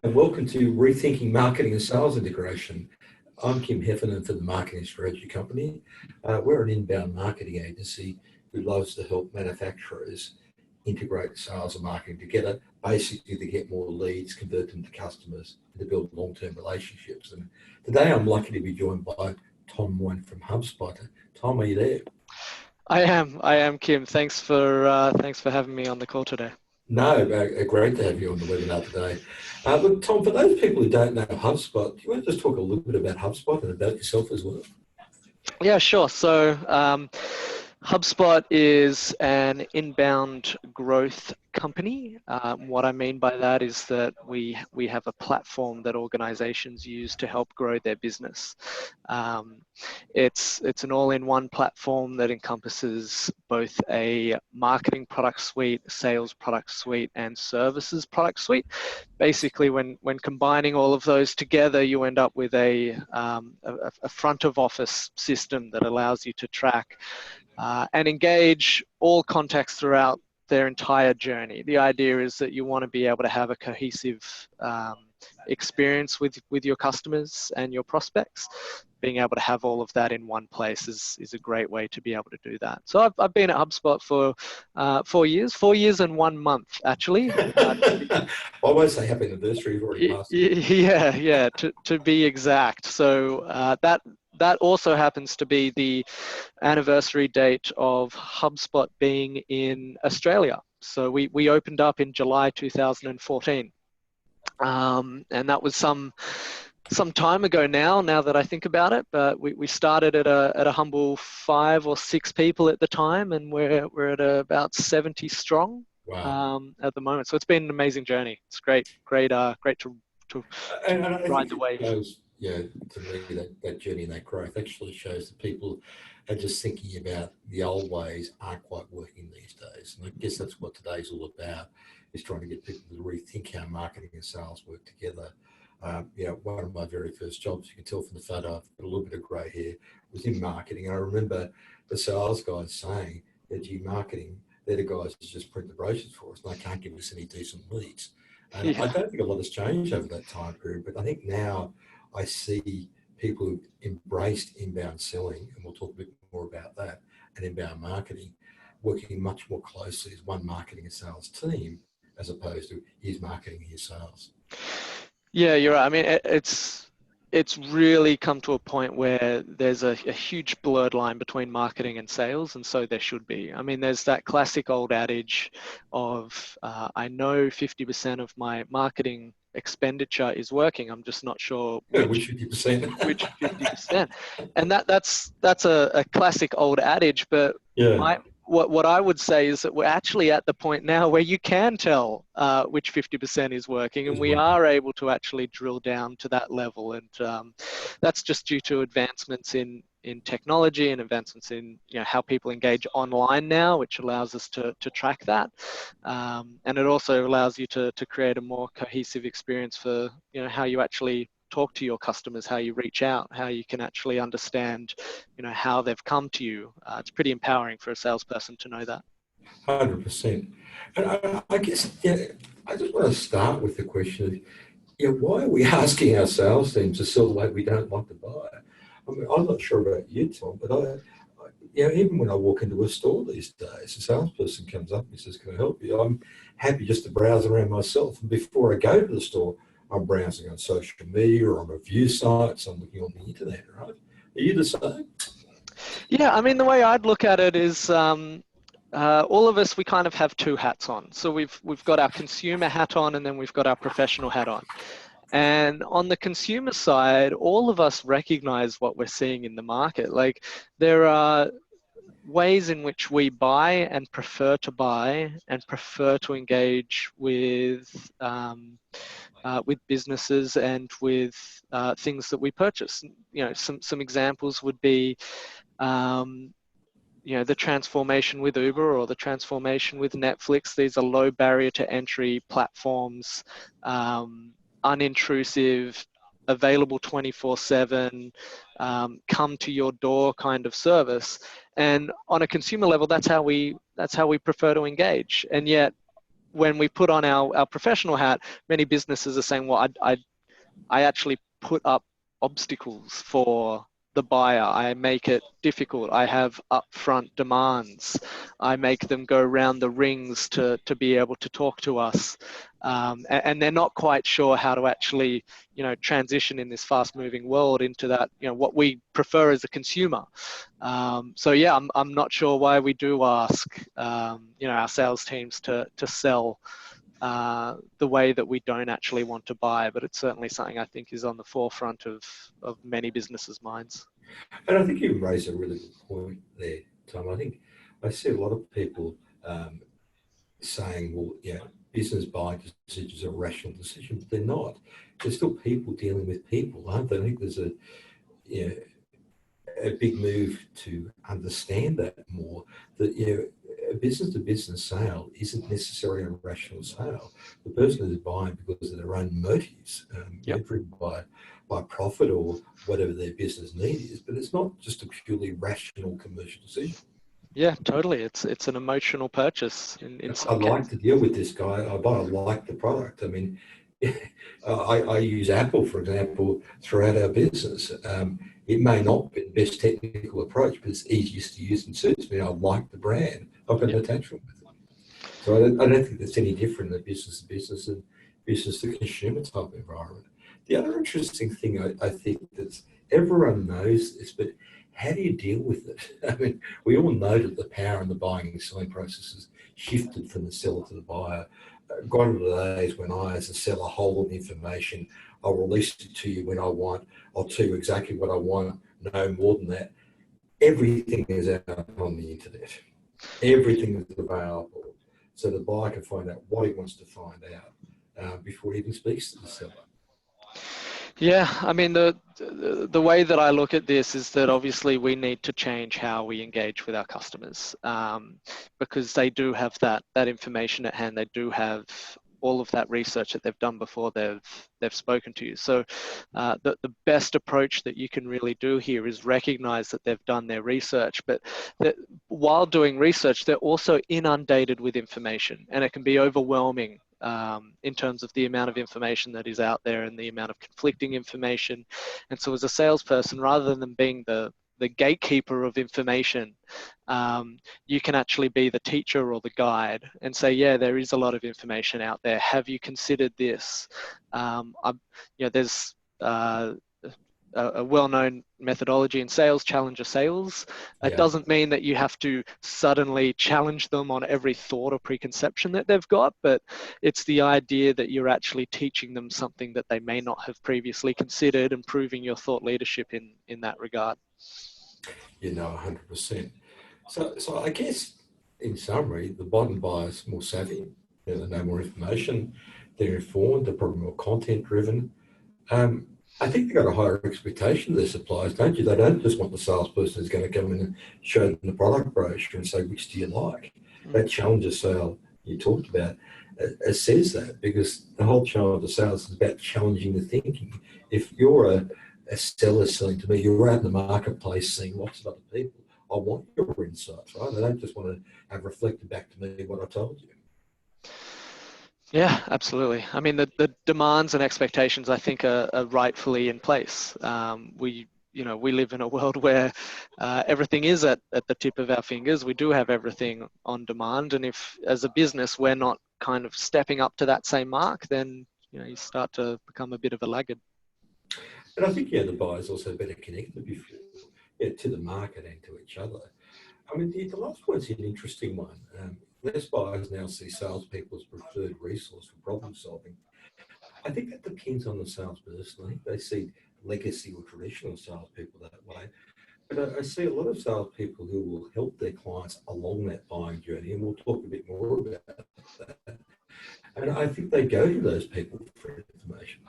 And welcome to Rethinking Marketing and Sales Integration. I'm Kim Heffernan for the Marketing Strategy Company. We're an inbound marketing agency who loves to help manufacturers integrate sales and marketing together, basically to get more leads, convert them to customers, and to build long-term relationships. And today I'm lucky to be joined by Tom Moyne from HubSpot. Tom, are you there? I am Kim. Thanks for having me on the call today. No, great to have you on the webinar today. Look, Tom, for those people who don't know HubSpot, do you want to just talk a little bit about HubSpot and about yourself as well? Yeah, sure. So HubSpot is an inbound growth company. What I mean by that is that we have a platform that organizations use to help grow their business. It's an all-in-one platform that encompasses both a marketing product suite, sales product suite, and services product suite. Basically, when combining all of those together, you end up with a front of office system that allows you to track and engage all contacts throughout their entire journey. The idea is that you want to be able to have a cohesive experience with your customers and your prospects. Being able to have all of that in one place is a great way to be able to do that. So I've been at HubSpot for 4 years and 1 month, actually. I won't say happy anniversary, you've already passed it. Yeah, to be exact. So that also happens to be the anniversary date of HubSpot being in Australia. So we opened up in July 2014. And that was some time ago now that I think about it, but we started at a humble 5 or 6 people at the time, and we're at about 70 strong. Wow. At the moment. So it's been an amazing journey. It's great to And I ride think the it wave. shows, to me, that journey and that growth actually shows that people are just thinking about the old ways aren't quite working these days. And I guess that's what today's all about, is trying to get people to rethink how marketing and sales work together. One of my very first jobs, you can tell from the photo, I've got a little bit of grey hair, was in marketing. And I remember the sales guys saying that, gee, marketing, they're the guys who just print the brochures for us and they can't give us any decent leads. And I don't think a lot has changed over that time period, but I think now I see people who've embraced inbound selling, and we'll talk a bit more about that, and inbound marketing, working much more closely as one marketing and sales team, as opposed to here's marketing, here's sales. Yeah, you're right. I mean, it's really come to a point where there's a huge blurred line between marketing and sales, and so there should be. I mean, there's that classic old adage of I know 50% of my marketing expenditure is working. I'm just not sure which 50%. which 50%. And that's a classic old adage, but yeah. What I would say is that we're actually at the point now where you can tell which 50% is working, and we are able to actually drill down to that level. And that's just due to advancements in technology and advancements in how people engage online now, which allows us to track that. And it also allows you to create a more cohesive experience for how you actually talk to your customers, how you reach out, how you can actually understand, how they've come to you. It's pretty empowering for a salesperson to know that. 100%. And I guess, I just want to start with the question of, why are we asking our sales teams to sell the way we don't like to buy? I mean, I'm not sure about you, Tom, but even when I walk into a store these days, a salesperson comes up and says, "Can I help you?" I'm happy just to browse around myself. And before I go to the store, I'm browsing on social media or on review sites. I'm looking on the internet, right? Are you the same? Yeah, I mean, the way I'd look at it is all of us, we kind of have 2 hats on. So we've got our consumer hat on, and then we've got our professional hat on. And on the consumer side, all of us recognize what we're seeing in the market. Like, there are ways in which we buy and prefer to engage with businesses and with things that we purchase. Some examples would be the transformation with Uber or the transformation with Netflix. These are low barrier to entry platforms, unintrusive, available 24/7, come to your door kind of service. And on a consumer level, that's how we prefer to engage. And yet, when we put on our professional hat, many businesses are saying, well, I actually put up obstacles for the buyer. I make it difficult. I have upfront demands. I make them go around the rings to be able to talk to us. And they're not quite sure how to actually, transition in this fast moving world into that, what we prefer as a consumer. So yeah, I'm not sure why we do ask, our sales teams to sell the way that we don't actually want to buy, but it's certainly something I think is on the forefront of many businesses' minds. And I think you raise a really good point there, Tom. I think I see a lot of people saying, well, business buying decisions are a rational decision, but they're not. There's still people dealing with people, aren't they? I think there's you know, a big move to understand that more, that a business to business sale isn't necessarily a rational sale. The person is buying because of their own motives, driven by profit or whatever their business need is, but it's not just a purely rational commercial decision. Yeah, totally. It's an emotional purchase in I some like cases. to deal with this guy. I like the product. I mean, I use Apple, for example, throughout our business. It may not be the best technical approach, but it's easiest to use and suits me. I like the brand. I've got an attachment with it. So I don't think that's any different in business to business and business to consumer type environment. The other interesting thing I think that's everyone knows this, but how do you deal with it? I mean, we all know that the power in the buying and selling process has shifted from the seller to the buyer. Gone are the days when I, as a seller, hold all the information. I'll release it to you when I want. I'll tell you exactly what I want, no more than that. Everything is out on the internet. Everything is available. So the buyer can find out what he wants to find out before he even speaks to the seller. Yeah, I mean, the way that I look at this is that obviously we need to change how we engage with our customers, because they do have that information at hand. They do have all of that research that they've done before they've spoken to you. So the best approach that you can really do here is recognize that they've done their research, but that while doing research, they're also inundated with information, and it can be overwhelming in terms of the amount of information that is out there and the amount of conflicting information. And so as a salesperson, rather than being the gatekeeper of information, you can actually be the teacher or the guide and say, yeah, there is a lot of information out there. Have you considered this? There's a well-known methodology in sales, challenger sales. It doesn't mean that you have to suddenly challenge them on every thought or preconception that they've got, but it's the idea that you're actually teaching them something that they may not have previously considered, and proving your thought leadership in that regard. 100%. So I guess in summary, the bottom buyer's more savvy. They know more information. They're informed. They're probably more content driven. I think they've got a higher expectation of their suppliers, don't you? They don't just want the salesperson who's going to come in and show them the product brochure and say, which do you like? That challenger sale you talked about says that, because the whole challenge of sales is about challenging the thinking. If you're a seller selling to me, you're out in the marketplace seeing lots of other people. I want your insights, right? They don't just want to have reflected back to me what I told you. Yeah, absolutely. I mean, the demands and expectations, I think, are rightfully in place. We live in a world where everything is at the tip of our fingers. We do have everything on demand, and if, as a business, we're not kind of stepping up to that same mark, then you start to become a bit of a laggard. And I think the buyers also better connected before, to the market and to each other. I mean, the last point's an interesting one. Less buyers now see salespeople as preferred resource for problem solving. I think that depends on the salesperson. I think they see legacy or traditional salespeople that way. But I see a lot of salespeople who will help their clients along that buying journey, and we'll talk a bit more about that. And I think they go to those people for information.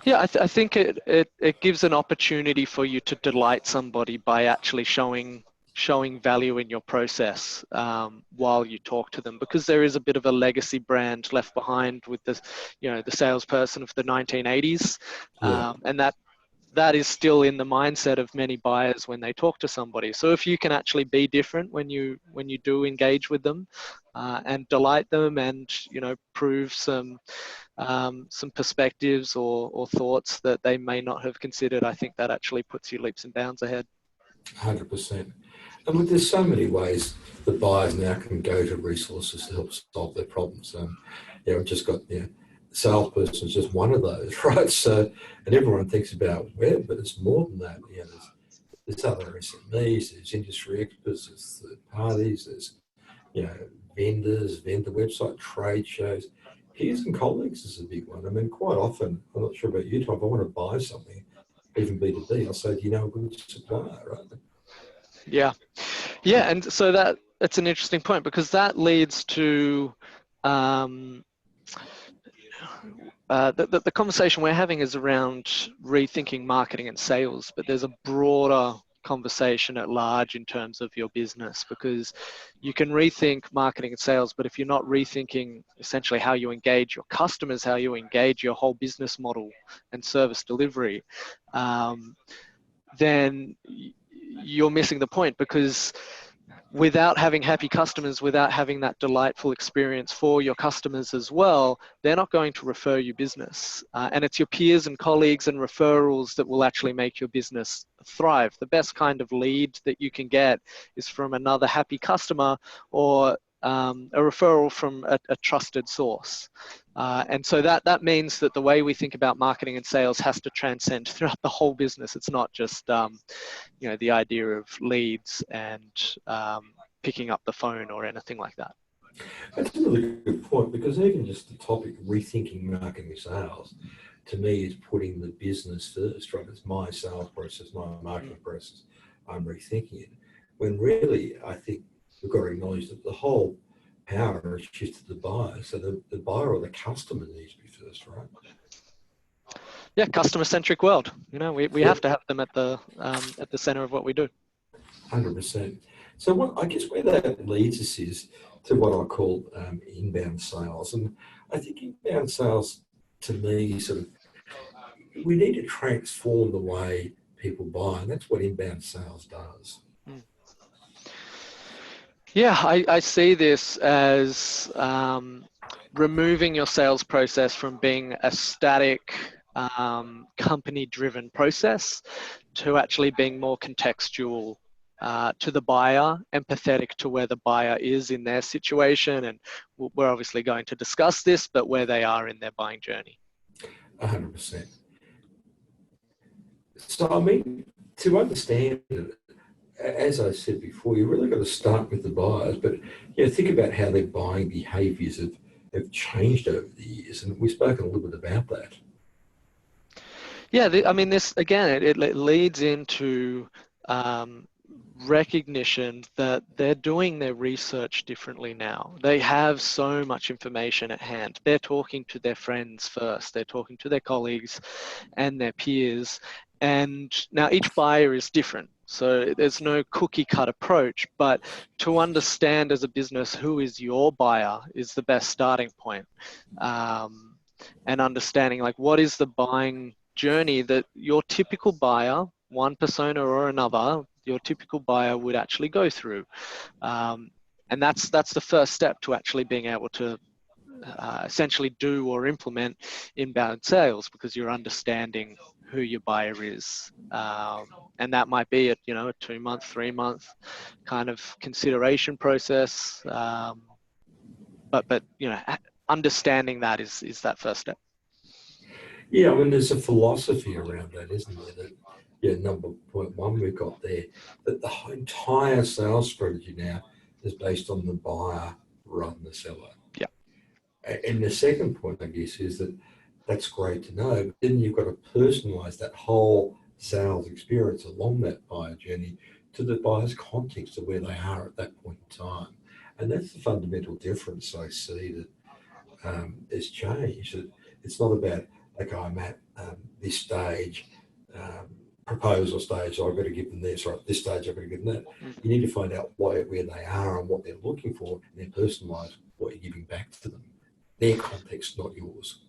Yeah, I think it gives an opportunity for you to delight somebody by actually showing value in your process while you talk to them, because there is a bit of a legacy brand left behind with the salesperson of the 1980s, and that is still in the mindset of many buyers when they talk to somebody. So if you can actually be different when you do engage with them, and delight them, and prove some perspectives or thoughts that they may not have considered, I think that actually puts you leaps and bounds ahead. 100%. And look, there's so many ways that buyers now can go to resources to help solve their problems. I've just got, salesperson is just one of those, right? So, and everyone thinks about web, but it's more than that. There's other SMEs, there's industry experts, there's third parties, there's, vendors, vendor website, trade shows. Peers and colleagues is a big one. I mean, quite often, I'm not sure about you, Tom, if I want to buy something, even B2B, I'll say, do you know a good supplier, right? Yeah. Yeah, and so that's an interesting point, because that leads to the conversation we're having is around rethinking marketing and sales, but there's a broader conversation at large in terms of your business, because you can rethink marketing and sales, but if you're not rethinking essentially how you engage your customers, how you engage your whole business model and service delivery, then you're missing the point, because without having happy customers, without having that delightful experience for your customers as well, they're not going to refer you business. And it's your peers and colleagues and referrals that will actually make your business thrive. The best kind of lead that you can get is from another happy customer, or a referral from a trusted source. And so that means that the way we think about marketing and sales has to transcend throughout the whole business. It's not just the idea of leads and picking up the phone or anything like that. That's a really good point, because even just the topic rethinking marketing and sales, to me, is putting the business first, right? It's my sales process, my marketing process. I'm rethinking it. When really, I think we've got to acknowledge that the whole power is shifted to the buyer. So the buyer or the customer needs to be first, right? Yeah, customer-centric world. We have to have them at the center of what we do. 100%. So I guess where that leads us is to what I call inbound sales. And I think inbound sales, to me, we need to transform the way people buy, and that's what inbound sales does. Yeah, I see this as removing your sales process from being a static company-driven process to actually being more contextual to the buyer, empathetic to where the buyer is in their situation. And we're obviously going to discuss this, but where they are in their buying journey. 100%. So, I mean, to understand it, as I said before, you really got to start with the buyers, but think about how their buying behaviours have changed over the years, and we've spoken a little bit about that. Yeah, this again, it leads into recognition that they're doing their research differently now. They have so much information at hand. They're talking to their friends first. They're talking to their colleagues and their peers. And now each buyer is different. So there's no cookie cut approach, but to understand as a business who is your buyer is the best starting point. And understanding what is the buying journey that your typical buyer, one persona or another, your typical buyer would actually go through. And that's the first step to actually being able to essentially do or implement inbound sales, because you're understanding who your buyer is. And that might be a 2-month, 3-month kind of consideration process. But understanding that is that first step. Yeah, I mean, there's a philosophy around that, isn't there? That, number point one we've got there, that the entire sales strategy now is based on the buyer rather than the seller. Yeah. And the second point, I guess, is that that's great to know, but then you've got to personalise that whole sales experience along that buyer journey to the buyer's context of where they are at that point in time. And that's the fundamental difference I see that has changed. It's not about, okay, I'm at this stage, proposal stage, so I've got to give them this, or at this stage I've got to give them that. You need to find out where they are and what they're looking for, and then personalise what you're giving back to them. Their context, not yours.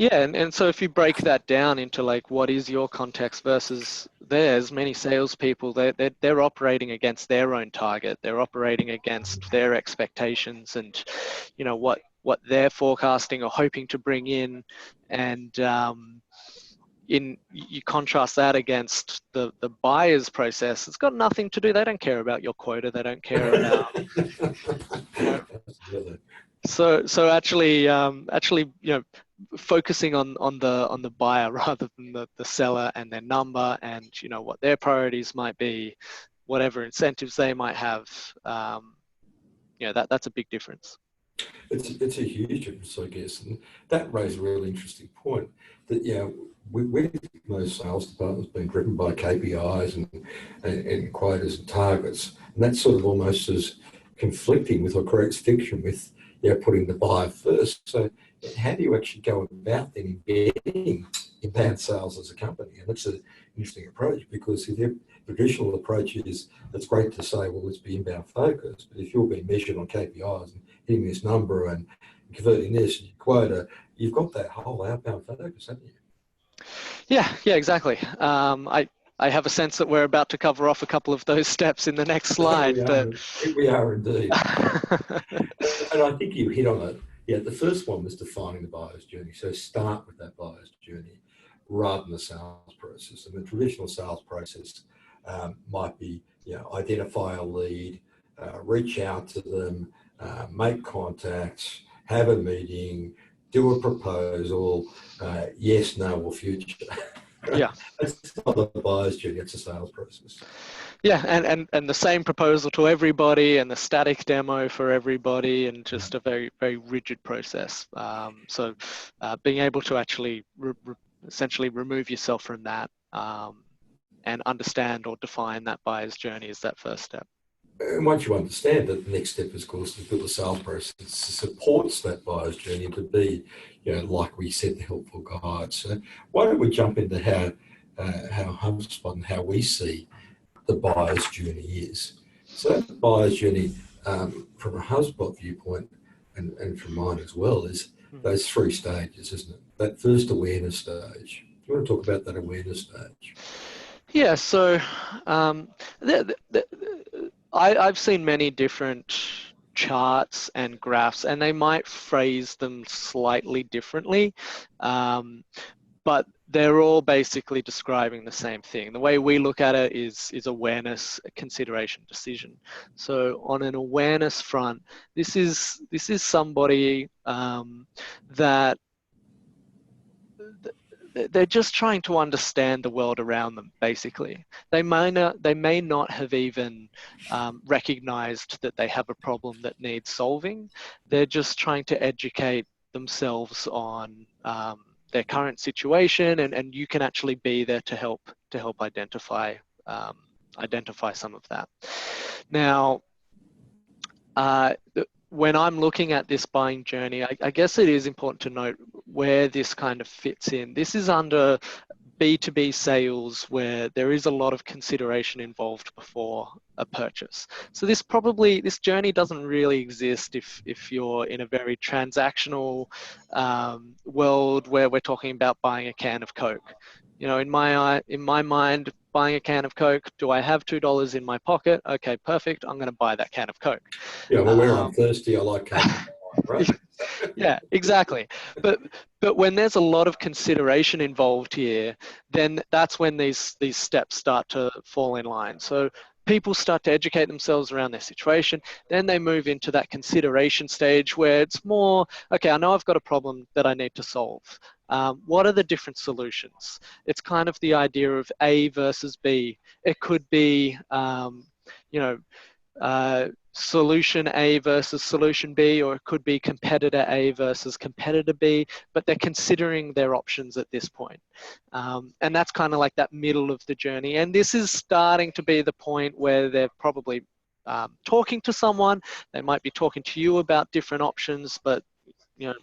Yeah, and so if you break that down into like what is your context versus theirs, many salespeople they're operating against their own target. They're operating against their expectations and what they're forecasting or hoping to bring in, and in you contrast that against the buyer's process. It's got nothing to do. They don't care about your quota. They don't care about you know Absolutely. so actually focusing on the buyer rather than the seller and their number, and what their priorities might be, whatever incentives they might have. That's a big difference. It's a huge difference, I guess, and that raised a really interesting point. That with most sales departments being driven by KPIs and quotas and targets, and that's sort of almost as conflicting with or creates friction with putting the buyer first. So how do you actually go about then embedding inbound sales as a company? And that's an interesting approach, because if your traditional approach is, it's great to say, well, let's be inbound focused, but if you're being measured on KPIs and hitting this number and converting this and your quota, you've got that whole outbound focus, haven't you? Yeah, exactly. I have a sense that we're about to cover off a couple of those steps in the next slide. We are indeed. And I think you hit on it. Yeah, the first one was defining the buyer's journey. So start with that buyer's journey rather than the sales process. And the traditional sales process might be, identify a lead, reach out to them, make contacts, have a meeting, do a proposal, yes, no, or future. Yeah. That's not a buyer's journey, it's a sales process. Yeah, and the same proposal to everybody, and the static demo for everybody, and just a very, very rigid process. So being able to actually essentially remove yourself from that, and understand or define that buyer's journey is that first step. And once you understand that, the next step is, of course, to build a sales process that supports that buyer's journey to be, like we said, the helpful guide. So why don't we jump into how HubSpot and how we see the buyer's journey is. So that buyer's journey, from a HubSpot viewpoint, and from mine as well, is those three stages, isn't it? That first awareness stage. Do you want to talk about that awareness stage? Yeah, so I've seen many different charts and graphs, and they might phrase them slightly differently, but they're all basically describing the same thing. The way we look at it is awareness, consideration, decision. So on an awareness front, this is somebody that they're just trying to understand the world around them. Basically, they may not have even recognized that they have a problem that needs solving. They're just trying to educate themselves on their current situation, and you can actually be there to help identify some of that. Now, when I'm looking at this buying journey, I guess it is important to note where this kind of fits in. This is under B2B sales, where there is a lot of consideration involved before a purchase. So this journey doesn't really exist if you're in a very transactional world where we're talking about buying a can of Coke. In my mind, buying a can of Coke, do I have $2 in my pocket? Okay, perfect. I'm going to buy that can of Coke. Yeah, well, where I'm thirsty, I like Coke. Right? Yeah, exactly. But when there's a lot of consideration involved here, then that's when these steps start to fall in line. So people start to educate themselves around their situation. Then they move into that consideration stage where it's more, okay, I know I've got a problem that I need to solve. What are the different solutions? It's kind of the idea of A versus B. It could be, solution A versus solution B, or it could be competitor A versus competitor B, but they're considering their options at this point. And that's kind of like that middle of the journey. And this is starting to be the point where they're probably talking to someone. They might be talking to you about different options, but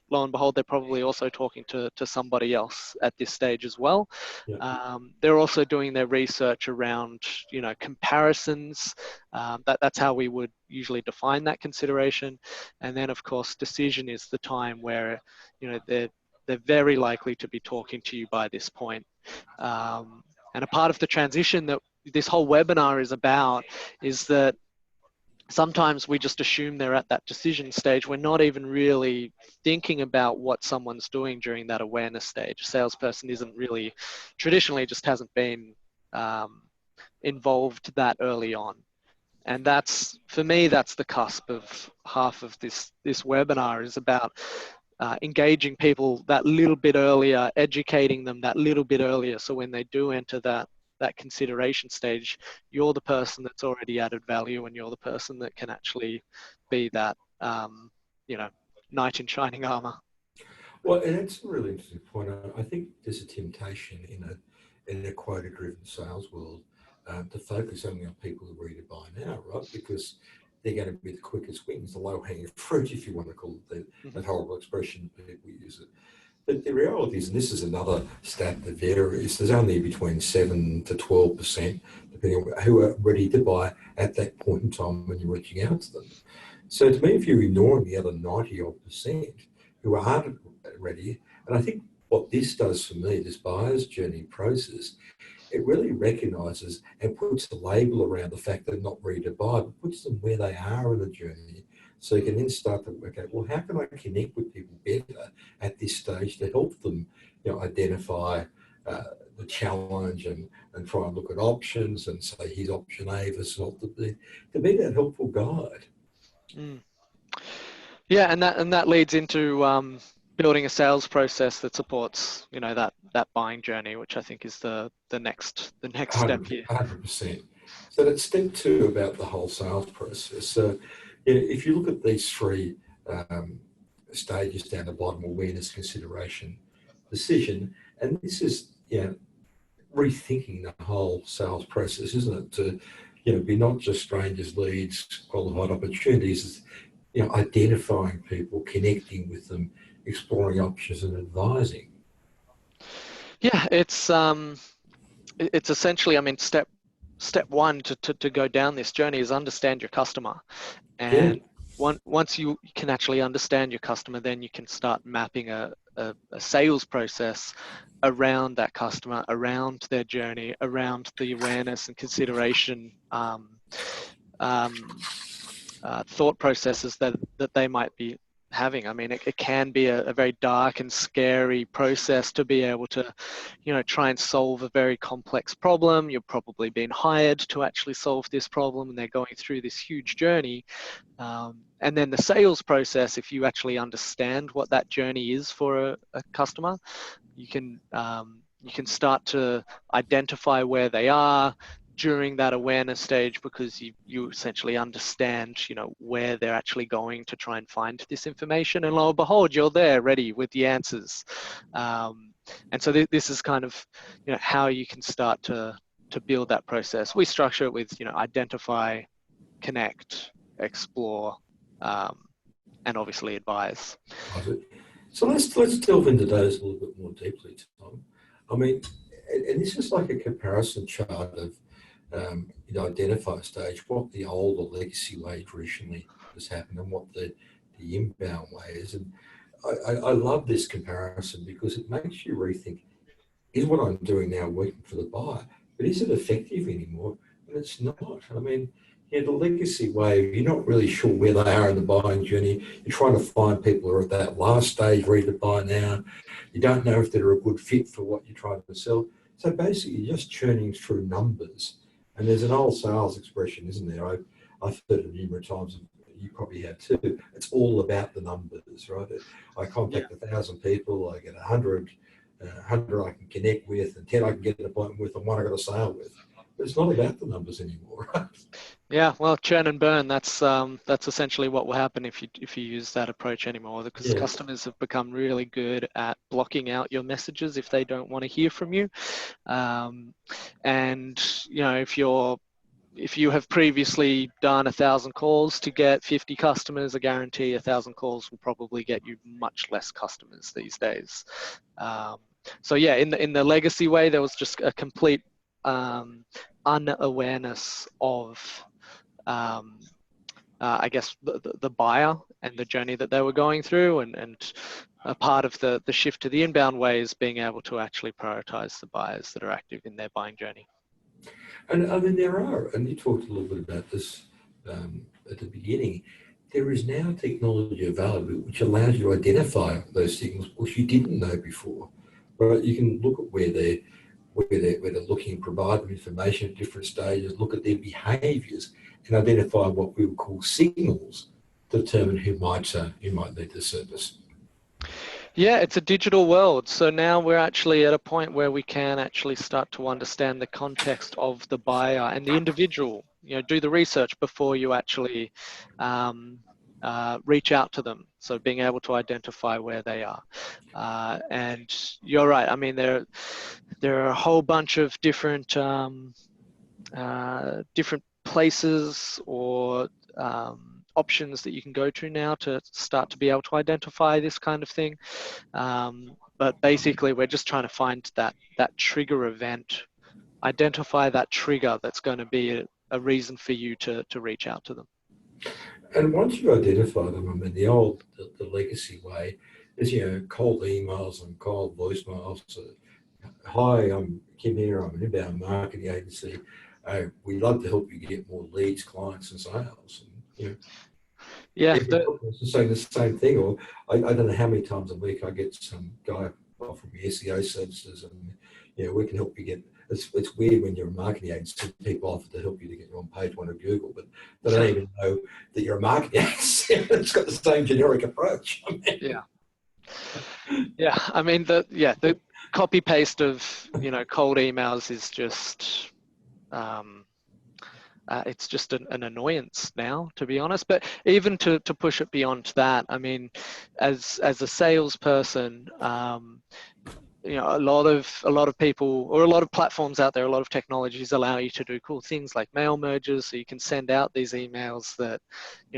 lo and behold, they're probably also talking to somebody else at this stage as well. Yeah. They're also doing their research around, comparisons. That's how we would usually define that consideration. And then, of course, decision is the time where, they're they're very likely to be talking to you by this point. And a part of the transition that this whole webinar is about is that sometimes we just assume they're at that decision stage. We're not even really thinking about what someone's doing during that awareness stage. A salesperson isn't really, traditionally just hasn't been involved that early on. And that's, for me, that's the cusp of half of this webinar is about engaging people that little bit earlier, educating them that little bit earlier. So when they do enter that consideration stage, you're the person that's already added value, and you're the person that can actually be that, knight in shining armor. Well, and that's a really interesting point. I think there's a temptation in a quota-driven sales world to focus only on people who are ready to buy now, right? Because they're going to be the quickest wins, the low-hanging fruit, if you want to call it that horrible expression people use it. But the reality is, and this is another stat that varies, there's only between 7 to 12%, depending on who are ready to buy at that point in time when you're reaching out to them. So to me, if you're ignoring the other 90% who aren't ready, and I think what this does for me, this buyer's journey process, it really recognises and puts a label around the fact they're not ready to buy, but puts them where they are in the journey. So you can then start to work out, well, how can I connect with people better at this stage to help them, identify the challenge and try and look at options and say, here's option A versus option B, to be that helpful guide. Mm. Yeah, and that leads into building a sales process that supports, that buying journey, which I think is the next step here. 100%. So that's step 2 about the whole sales process. So if you look at these 3 stages down the bottom: awareness, consideration, decision, and this is rethinking the whole sales process, isn't it? To be not just strangers, leads, qualified opportunities. Identifying people, connecting with them, exploring options, and advising. Yeah, it's essentially, step 1 to go down this journey is understand your customer. And once you can actually understand your customer, then you can start mapping a sales process around that customer, around their journey, around the awareness and consideration thought processes that they might be having. It can be a very dark and scary process to be able to, try and solve a very complex problem. You're probably being hired to actually solve this problem, and they're going through this huge journey. And then the sales process, if you actually understand what that journey is for a customer, you can start to identify where they are during that awareness stage, because you essentially understand, where they're actually going to try and find this information, and lo and behold, you're there ready with the answers. And so this is kind of, how you can start to build that process. We structure it with, identify, connect, explore, and obviously advise. So let's delve into those a little bit more deeply, Tom. And this is like a comparison chart of identify stage, what the old or legacy way traditionally has happened and what the inbound way is. And I love this comparison because it makes you rethink, is what I'm doing now working for the buyer, but is it effective anymore? And it's not. The legacy way, you're not really sure where they are in the buying journey. You're trying to find people who are at that last stage, ready to buy now. You don't know if they're a good fit for what you're trying to sell. So basically, you're just churning through numbers. And there's an old sales expression, isn't there? I've heard it numerous times. You probably have too. It's all about the numbers, right? I contact 1,000 people, I get 100 I can connect with, and 10 I can get an appointment with, and 1 I got a sale with. But it's not about the numbers anymore, right? Yeah, well, churn and burn. That's essentially what will happen if you use that approach anymore. Because customers have become really good at blocking out your messages if they don't want to hear from you. And if you have previously done 1,000 calls to get 50 customers, I guarantee 1,000 calls will probably get you much less customers these days. So yeah, in the legacy way, there was just a complete unawareness of I guess, the buyer and the journey that they were going through. And a part of the shift to the inbound way is being able to actually prioritize the buyers that are active in their buying journey. And I mean, there are, and you talked a little bit about this at the beginning. There is now technology available which allows you to identify those signals which you didn't know before. Right? You can look at where they're looking, provide them information at different stages, look at their behaviours, and identify what we would call signals to determine who might need the service. Yeah, it's a digital world. So now we're actually at a point where we can actually start to understand the context of the buyer and the individual. Do the research before you actually reach out to them. So being able to identify where they are. And you're right. I mean, there are a whole bunch of different different places or options that you can go to now to start to be able to identify this kind of thing. But basically, we're just trying to find that trigger event, identify that trigger that's going to be a reason for you to reach out to them. And once you identify them, I mean, the legacy way is, cold emails and cold voicemails. So, hi, I'm Kim here. I'm an inbound marketing agency. We'd love to help you get more leads, clients, and sales. And, Yeah, saying the same thing. Or I don't know how many times a week I get some guy offering me SEO services, and we can help you get. It's weird when you're a marketing agency, people offer to help you to get you on page one of Google, but they don't even know that you're a marketing agency. It's got the same generic approach. Yeah. I mean, the copy paste of cold emails is just it's just an annoyance now, to be honest. But even to push it beyond that, I mean, as a salesperson, a lot of people, or a lot of platforms out there, a lot of technologies allow you to do cool things like mail merges, so you can send out these emails that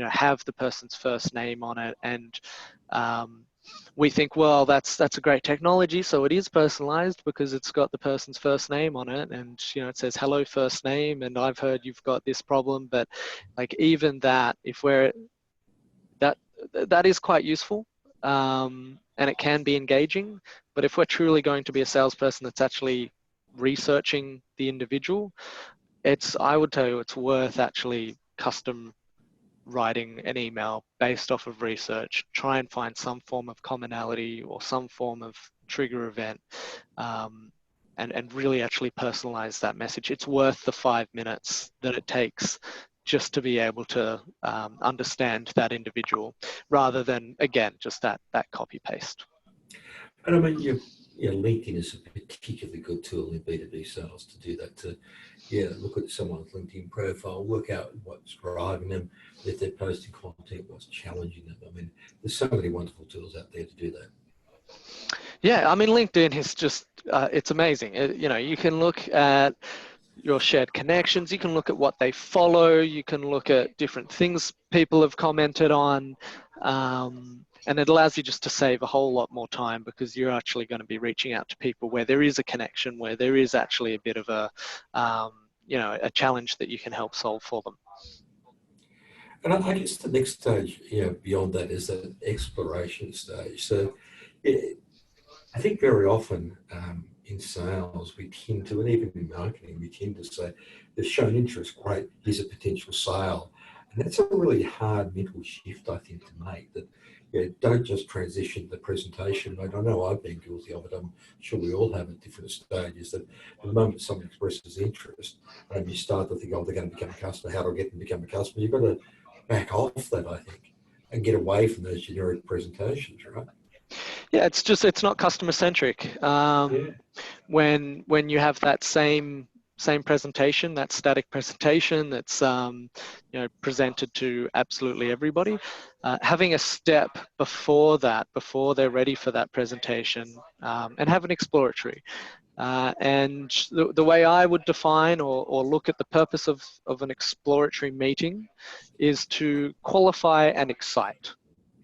have the person's first name on it. And we think, well, that's a great technology, so it is personalized because it's got the person's first name on it, and it says hello first name, and I've heard you've got this problem. But like, even that, if we're that is quite useful, and it can be engaging. But if we're truly going to be a salesperson that's actually researching the individual, I would tell you, it's worth actually custom writing an email based off of research. Try and find some form of commonality or some form of trigger event, and really actually personalize that message. It's worth the 5 minutes that it takes just to be able to understand that individual, rather than, again, just that copy paste. And I mean, LinkedIn is a particularly good tool in B2B sales to do that. To look at someone's LinkedIn profile, work out what's driving them, if they're posting content, what's challenging them. I mean, there's so many wonderful tools out there to do that. Yeah, I mean, LinkedIn is just it's amazing. You can look at your shared connections, you can look at what they follow, you can look at different things people have commented on, and it allows you just to save a whole lot more time, because you're actually going to be reaching out to people where there is a connection, where there is actually a bit of a challenge that you can help solve for them. And I guess the next stage, beyond that, is that exploration stage. So, I think very often in sales, we tend to, and even in marketing, we tend to say, they've shown interest, great, here's a potential sale. And that's a really hard mental shift, I think, to make, that don't just transition the presentation. I know I've been guilty of it. I'm sure we all have at different stages, that the moment someone expresses interest, and you start to think, oh, they're going to become a customer, how do I get them to become a customer? You've got to back off that, I think, and get away from those generic presentations, right? Yeah, it's not customer centric. When you have that same presentation, that static presentation that's presented to absolutely everybody, having a step before that, before they're ready for that presentation, and have an exploratory. And the way I would define or look at the purpose of an exploratory meeting is to qualify and excite.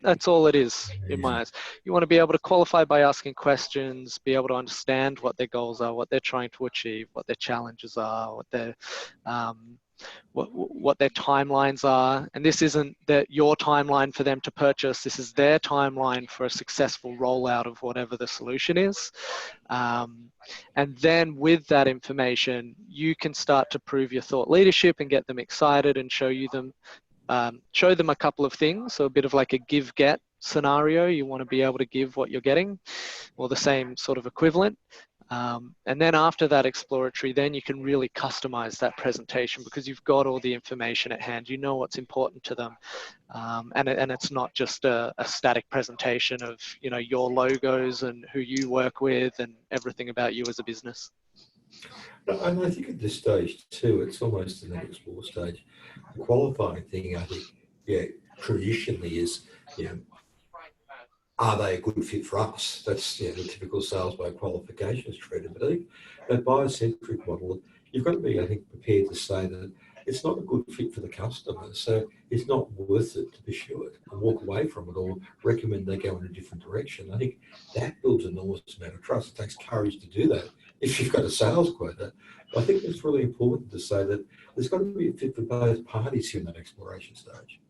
That's all it is in my eyes. You want to be able to qualify by asking questions, be able to understand what their goals are, what they're trying to achieve, what their challenges are, what their what their timelines are. And this isn't that your timeline for them to purchase, this is their timeline for a successful rollout of whatever the solution is. And then with that information, you can start to prove your thought leadership and get them excited and show them a couple of things. So a bit of like a give-get scenario. You want to be able to give what you're getting, or the same sort of equivalent. And then after that exploratory, then you can really customize that presentation because you've got all the information at hand. You know what's important to them. And it's not just a static presentation of, you know, your logos and who you work with and everything about you as a business. And I think at this stage too, it's almost in that explore stage. The qualifying thing, I think, yeah, traditionally is, you know, are they a good fit for us? That's, you know, the typical sales by qualification is treated. But I think that biocentric model, you've got to be, I think, prepared to say that it's not a good fit for the customer. So it's not worth it to pursue it and walk away from it or recommend they go in a different direction. I think that builds an enormous amount of trust. It takes courage to do that if you've got a sales quota. But I think it's really important to say that there's got to be a fit for both parties here in that exploration stage.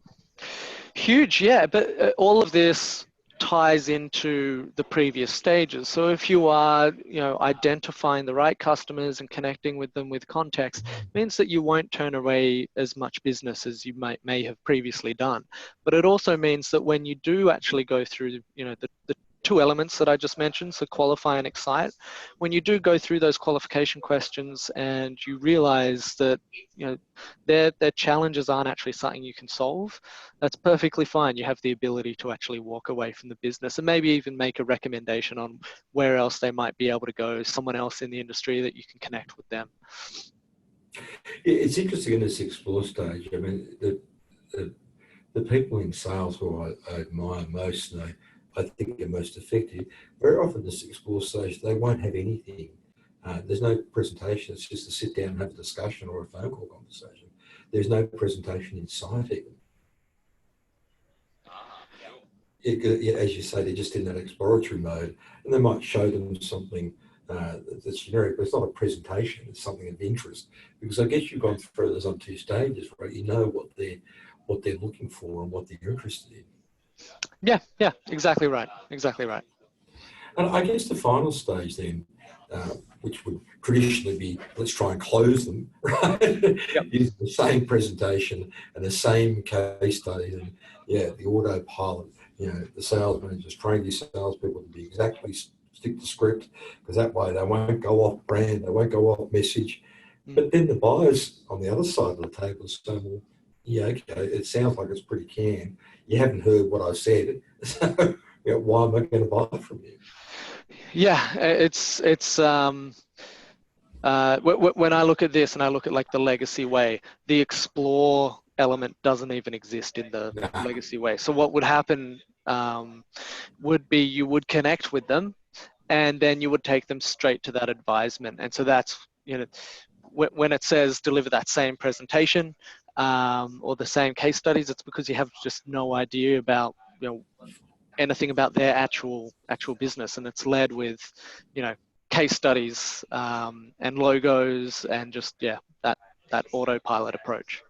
Huge, yeah. But all of this ties into the previous stages. So if you are, you know, identifying the right customers and connecting with them with context, means that you won't turn away as much business as you may have previously done. But it also means that when you do actually go through, you know, the two elements that I just mentioned, so qualify and excite, when you do go through those qualification questions and you realize that, you know, their challenges aren't actually something you can solve, that's perfectly fine. You have the ability to actually walk away from the business and maybe even make a recommendation on where else they might be able to go, someone else in the industry that you can connect with them. It's interesting in this explore stage. I mean, the people in sales who I admire most, and I think are most effective, very often this explore stage, they won't have anything. There's no presentation. It's just to sit down and have a discussion or a phone call conversation. There's no presentation in sight even. As you say, they're just in that exploratory mode, and they might show them something that's generic, but it's not a presentation. It's something of interest, because I guess you've gone through this on two stages, right? You know what they're looking for and what they're interested in. Yeah, exactly right. And I guess the final stage then, which would traditionally be, let's try and close them, right? Yep. Using the same presentation and the same case studies, and yeah, the autopilot. You know, the sales managers train these salespeople to be exactly stick to script, because that way they won't go off brand, they won't go off message. But then the buyers on the other side of the table say, well, yeah, okay, it sounds like it's pretty canned. You haven't heard what I said, so you know, why am I going to buy from you? Yeah, it's when I look at this and I look at like the legacy way, the explore element doesn't even exist in the legacy way. So what would happen would be you would connect with them, and then you would take them straight to that advisement. And so that's, you know, when it says deliver that same presentation or the same case studies, it's because you have just no idea about, you know, anything about their actual business, and it's led with, you know, case studies and logos and just, yeah, that autopilot approach.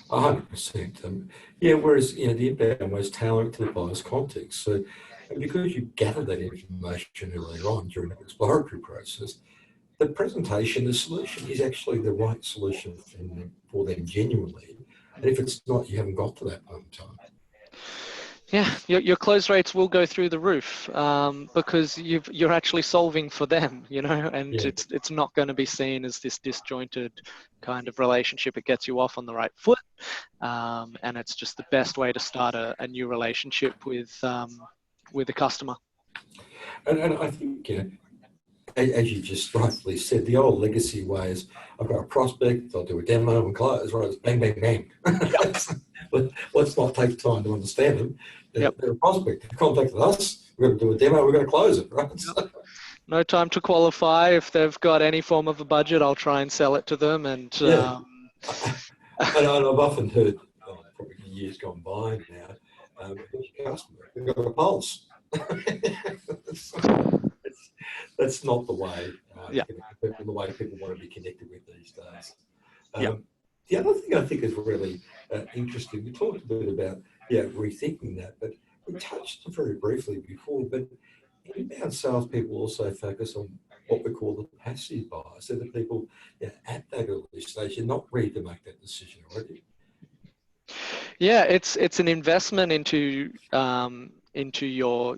100%. Yeah, whereas, you know, the inbound was tailoring to the buyer's context. So, and because you gather that information earlier on during the exploratory process, the presentation, the solution is actually the right solution for them genuinely. And if it's not, you haven't got to that point in time. Yeah, your close rates will go through the roof because you're actually solving for them, you know, and Yeah. it's not going to be seen as this disjointed kind of relationship. It gets you off on the right foot, and it's just the best way to start a new relationship with a customer. And I think, you know, as you just rightfully said, the old legacy way is I've got a prospect, I'll do a demo and close, right? It's bang, bang, bang. Let's not take time to understand them. Yep. They're a prospect. They contacted us. We're going to do a demo. We're going to close it, right? Yep. No time to qualify. If they've got any form of a budget, I'll try and sell it to them. And yeah. And I've often heard, probably years gone by now, who's your customer? We've got a pulse. That's not the way, yeah. the way people want to be connected with these days. Yeah. The other thing I think is really interesting, we talked a bit about rethinking that, but we touched very briefly before, but inbound salespeople also focus on what we call the passive buyers. So the people at that early stage, you're not ready to make that decision already. Yeah, it's an investment into your,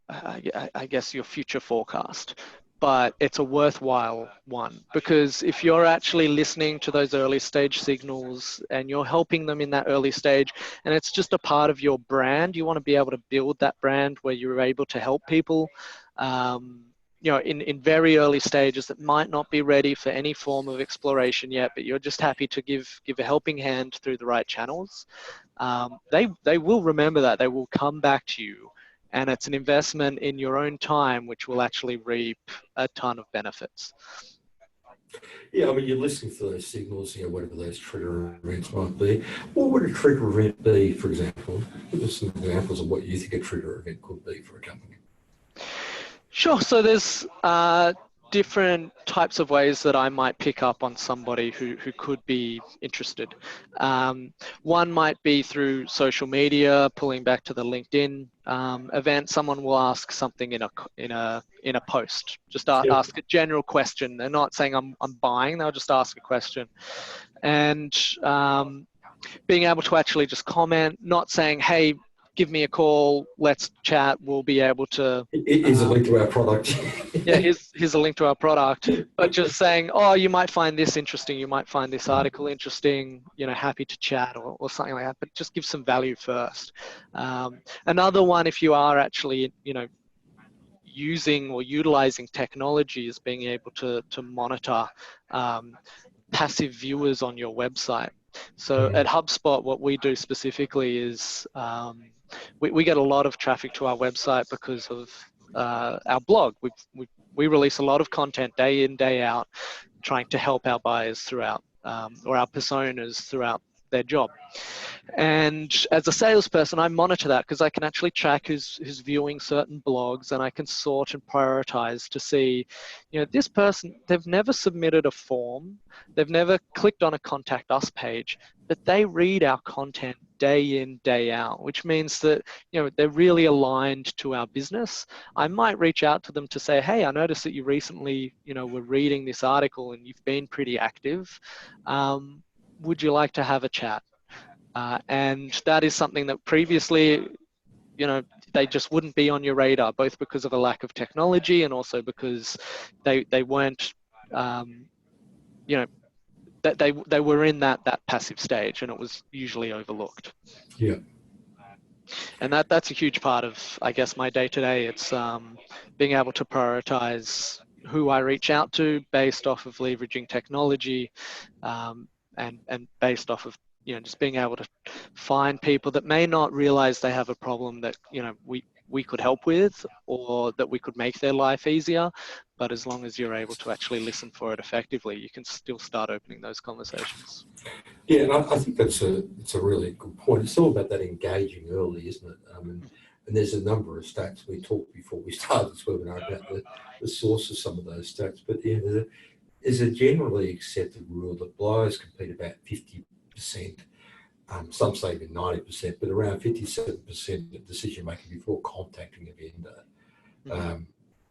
I guess, your future forecast, but it's a worthwhile one, because if you're actually listening to those early stage signals and you're helping them in that early stage, and it's just a part of your brand, you want to be able to build that brand where you're able to help people. In very early stages that might not be ready for any form of exploration yet, but you're just happy to give a helping hand through the right channels. They will remember that. They will come back to you, and it's an investment in your own time which will actually reap a ton of benefits. Yeah, I mean, you're listening for those signals, whatever those trigger events might be. What would a trigger event be, for example? Give us some examples of what you think a trigger event could be for a company. Sure. So there's different types of ways that I might pick up on somebody who could be interested. One might be through social media, pulling back to the LinkedIn event. Someone will ask something in a post. Just ask a general question. They're not saying I'm buying. They'll just ask a question, and being able to actually just comment, not saying, hey, give me a call, let's chat, we'll be able to... Here's a link to our product. Yeah, here's a link to our product, but just saying, oh, you might find this interesting, you might find this article interesting, happy to chat or something like that, but just give some value first. Another one, if you are actually, using or utilizing technology, is being able to monitor passive viewers on your website. So at HubSpot, what we do specifically is we get a lot of traffic to our website because of our blog. We release a lot of content day in, day out, trying to help our buyers throughout, or our personas throughout their job. And as a salesperson, I monitor that because I can actually track who's viewing certain blogs, and I can sort and prioritize to see, this person, they've never submitted a form, they've never clicked on a contact us page, but they read our content day in, day out, which means that, they're really aligned to our business. I might reach out to them to say, hey, I noticed that you recently, were reading this article and you've been pretty active. Would you like to have a chat? And that is something that previously, they just wouldn't be on your radar, both because of a lack of technology and also because they weren't, that they were in that passive stage, and it was usually overlooked. Yeah. And that's a huge part of, I guess, my day-to-day. It's being able to prioritize who I reach out to based off of leveraging technology, and based off of just being able to find people that may not realize they have a problem that we could help with, or that we could make their life easier. But as long as you're able to actually listen for it effectively, you can still start opening those conversations. Yeah, and I think it's a really good point. It's all about that engaging early, isn't it? And there's a number of stats we talked before we started this webinar about the source of some of those stats. But there's a generally accepted rule that buyers complete about 50%, some say even 90%, but around 57% of decision making before contacting a vendor.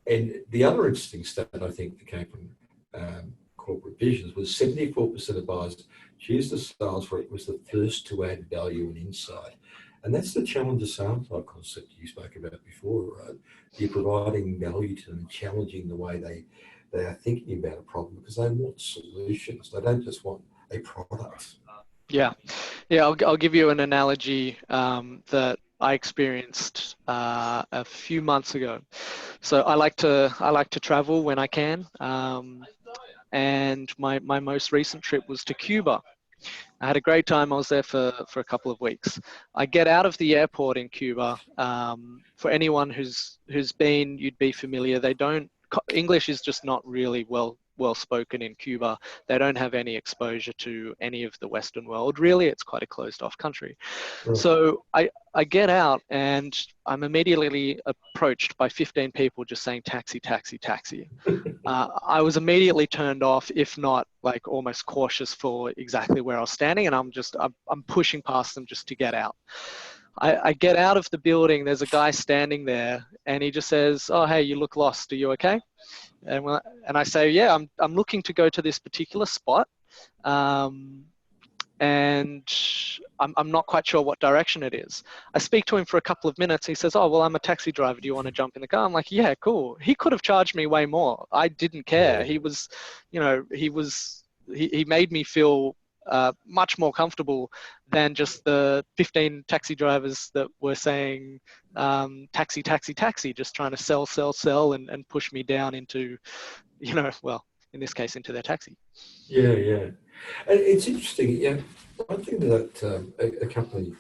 And the other interesting stat I think that came from corporate visions was 74% of buyers choose the sales rep was the first to add value and insight. And that's the challenger sales concept you spoke about before, right? You're providing value to them, challenging the way they are thinking about a problem, because they want solutions. They don't just want a product. Yeah. I'll give you an analogy that I experienced a few months ago. So I like to travel when I can, and my most recent trip was to Cuba. I had a great time. I was there for a couple of weeks. I get out of the airport in Cuba. For anyone who's been, you'd be familiar. English is just not really well spoken in Cuba. They don't have any exposure to any of the Western world. Really, it's quite a closed off country. Right. So I get out and I'm immediately approached by 15 people just saying taxi, taxi, taxi. I was immediately turned off, if not like almost cautious for exactly where I was standing, and I'm pushing past them just to get out. I get out of the building. There's a guy standing there, and he just says, "Oh, hey, you look lost. Are you okay?" And I say, "Yeah, I'm looking to go to this particular spot, um, and I'm not quite sure what direction it is." I speak to him for a couple of minutes. He says, "Oh, well, I'm a taxi driver. Do you want to jump in the car?" I'm like, "Yeah, cool." He could have charged me way more. I didn't care. Yeah. He was, he made me feel much more comfortable than just the 15 taxi drivers that were saying taxi, taxi, taxi, just trying to sell, sell, sell, and push me down into, well, in this case, into their taxi. Yeah, yeah. And it's interesting. Yeah, one thing that a company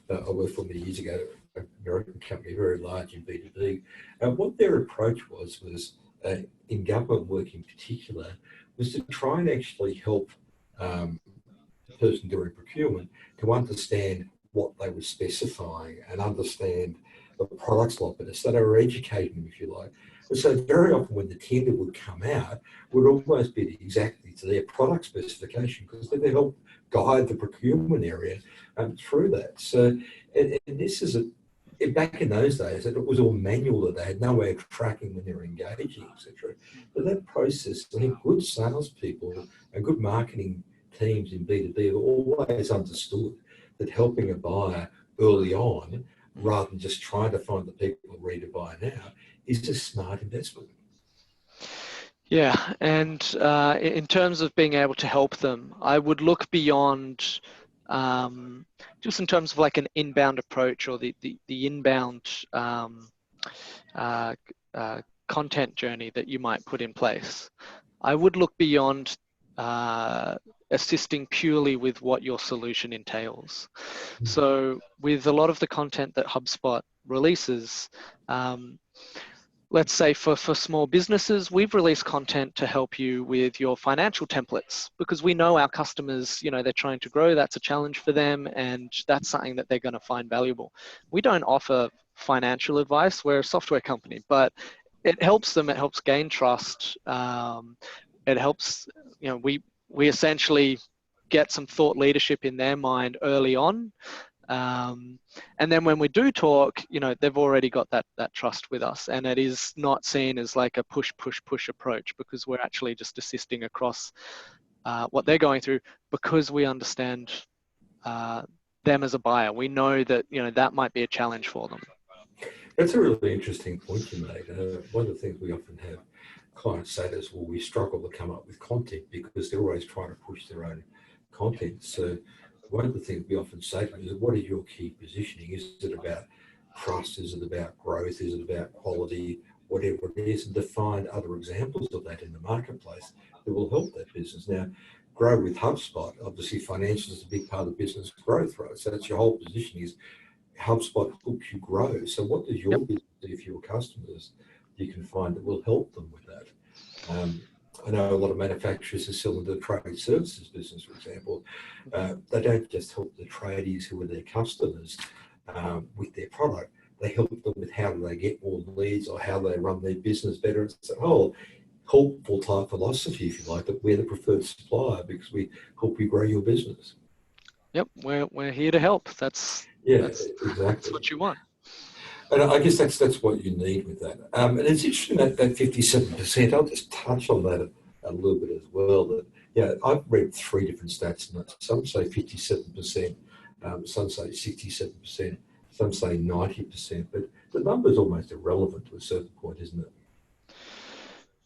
I worked for many years ago, an American company, very large in B2B, what their approach was in government work in particular, was to try and actually help the person doing procurement to understand what they were specifying and understand the products a lot better. So they were educating them, if you like. And so very often when the tender would come out, it would almost be exactly to their product specification, because they help guide the procurement area through that. So, and this is back in those days, it was all manual, that they had no way of tracking when they were engaging, etc. But that process, I think good salespeople and good marketing teams in B2B have always understood that helping a buyer early on, rather than just trying to find the people ready to buy now, is a smart investment. Yeah, and in terms of being able to help them, I would look beyond just in terms of like an inbound approach, or the inbound uh, content journey that you might put in place. I would look beyond assisting purely with what your solution entails. So with a lot of the content that HubSpot releases, let's say for small businesses, we've released content to help you with your financial templates, because we know our customers, they're trying to grow. That's a challenge for them, and that's something that they're going to find valuable. We don't offer financial advice. We're a software company, but it helps them. It helps gain trust. It helps, we essentially get some thought leadership in their mind early on. And then when we do talk, they've already got that trust with us, and it is not seen as like a push, push, push approach, because we're actually just assisting across what they're going through, because we understand them as a buyer. We know that, that might be a challenge for them. That's a really interesting point you made. One of the things we often have clients say to us, well, we struggle to come up with content because they're always trying to push their own content. So one of the things we often say to them is, what is your key positioning? Is it about trust? Is it about growth? Is it about quality? Whatever it is, and to find other examples of that in the marketplace that will help that business. Now, grow with HubSpot, obviously financials is a big part of the business growth, right? So that's your whole position, is HubSpot helps you grow. So what does your business do for your customers you can find that will help them with that? I know a lot of manufacturers are selling the trade services business, for example. They don't just help the tradies who are their customers with their product. They help them with how do they get more leads, or how they run their business better. It's a whole helpful type philosophy, if you like, that we're the preferred supplier because we help you grow your business. Yep, we're here to help. That's Exactly. what you want. And I guess that's what you need with that. And it's interesting that 57%. I'll just touch on that a little bit as well. That I've read 3 different stats, and some say 57%, some say 67%, some say 90%. But the number's almost irrelevant to a certain point, isn't it?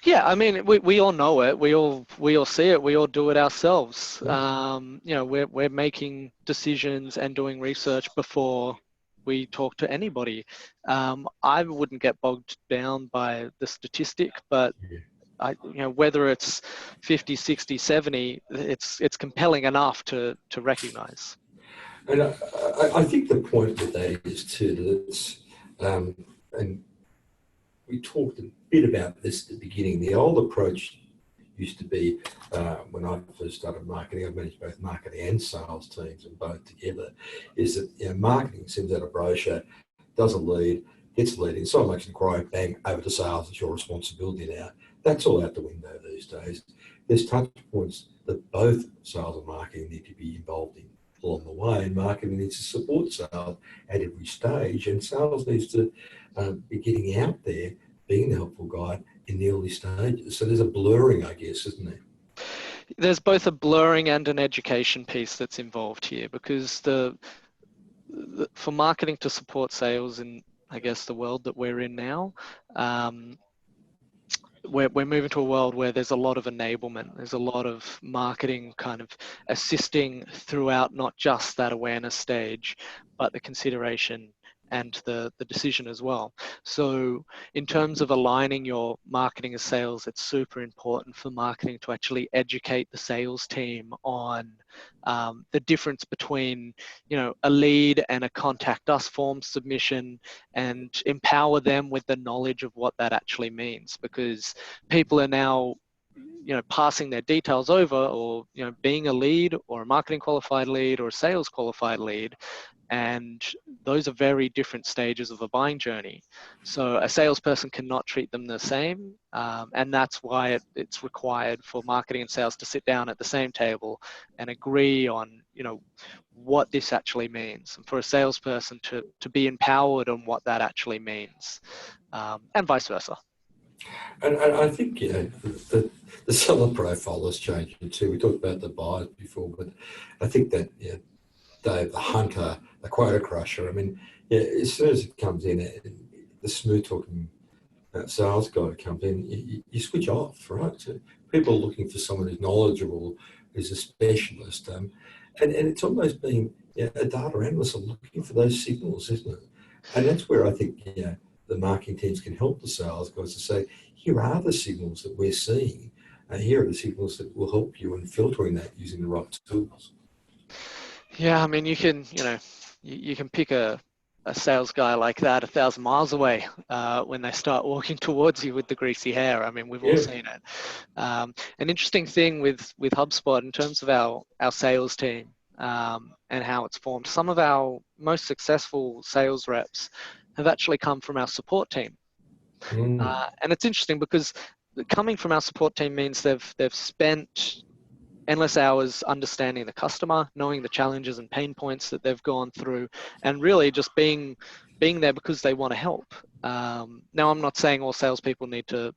Yeah, I mean, we all know it. We all see it. We all do it ourselves. Yeah. We're making decisions and doing research before we talk to anybody. I wouldn't get bogged down by the statistic, but whether it's 50, 60, 70, it's compelling enough to recognize. And I think the point with that is too that it's, and we talked a bit about this at the beginning. The old approach used to be, when I first started marketing, I managed both marketing and sales teams, and both together, is that marketing sends out a brochure, does a lead, gets a lead in, someone makes an inquiry, bang, over to sales, it's your responsibility now. That's all out the window these days. there's touch points that both sales and marketing need to be involved in along the way, and marketing needs to support sales at every stage, and sales needs to be getting out there, being the helpful guide in the early stages. So there's a blurring, I guess, isn't there? There's both a blurring and an education piece that's involved here, because for marketing to support sales in, I guess, the world that we're in now, we're moving to a world where there's a lot of enablement. There's a lot of marketing kind of assisting throughout, not just that awareness stage, but the consideration and the decision as well. So in terms of aligning your marketing and sales, it's super important for marketing to actually educate the sales team on the difference between, a lead and a contact us form submission, and empower them with the knowledge of what that actually means, because people are now passing their details over, or being a lead or a marketing qualified lead or a sales qualified lead, and those are very different stages of a buying journey. So a salesperson cannot treat them the same, and that's why it's required for marketing and sales to sit down at the same table and agree on what this actually means, and for a salesperson to be empowered on what that actually means, and vice versa. And I think the seller profile has changed too. We talked about the buyers before, but I think that Dave, the hunter, the quota crusher. I mean, as soon as it comes in, the smooth talking sales guy comes in, you switch off, right? So people are looking for someone who's knowledgeable, who's a specialist, and it's almost being a data analyst are looking for those signals, isn't it? And that's where I think the marketing teams can help the sales guys to say, here are the signals that we're seeing, and here are the signals that will help you in filtering that using the right tools. Yeah, I mean, you can, you can pick a sales guy like that 1,000 miles away when they start walking towards you with the greasy hair. I mean, we've all seen it. An interesting thing with HubSpot in terms of our sales team and how it's formed, some of our most successful sales reps have actually come from our support team. And it's interesting because coming from our support team means they've spent endless hours understanding the customer, knowing the challenges and pain points that they've gone through, and really just being there because they want to help. Now, I'm not saying all salespeople need to,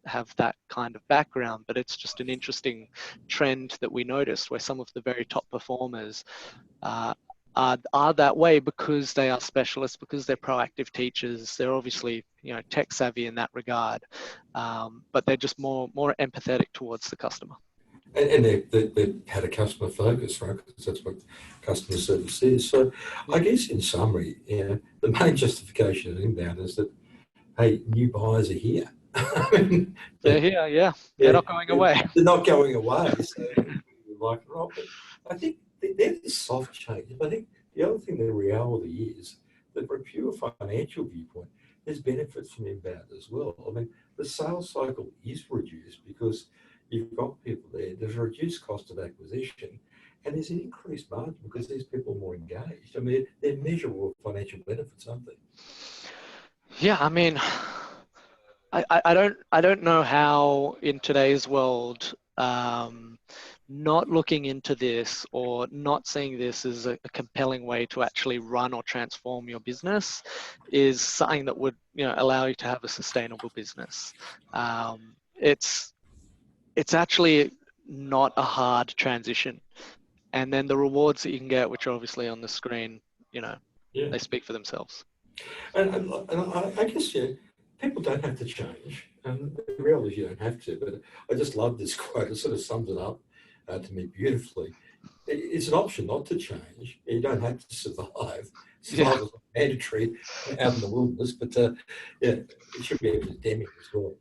have that kind of background, but it's just an interesting trend that we noticed, where some of the very top performers are that way because they are specialists, because they're proactive teachers. They're obviously, tech savvy in that regard, but they're just more empathetic towards the customer. And they've had a customer focus, right? Because that's what customer service is. So I guess in summary, the main justification of inbound is that, hey, new buyers are here. They're here, yeah. They're not going away. They're not going away. So like, but I think they're the soft changes. I think the other thing, the reality is that from a pure financial viewpoint, there's benefits from inbound as well. I mean, the sales cycle is reduced because you've got people there. There's a reduced cost of acquisition, and there's an increased margin because these people are more engaged. I mean, they're measurable financial benefits, aren't they? Yeah, I mean, I don't know how in today's world, not looking into this or not seeing this as a compelling way to actually run or transform your business is something that would allow you to have a sustainable business. It's actually not a hard transition, and then the rewards that you can get, which are obviously on the screen, they speak for themselves. And I guess people don't have to change, and the reality is you don't have to. But I just love this quote. It sort of sums it up to me beautifully. It's an option not to change. You don't have to survive. Survival is not mandatory out in the wilderness, but it should be epidemic as well.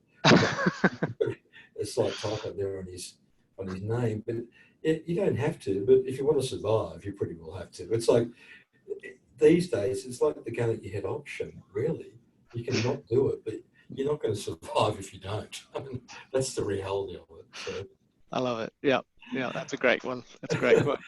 A slight typo there on his name, but you don't have to. But if you want to survive, you pretty well have to. It's like these days, it's like the gun at your head option. Really, you can not do it, but you're not going to survive if you don't. I mean, that's the reality of it. So. I love it. Yeah, that's a great one. That's a great quote.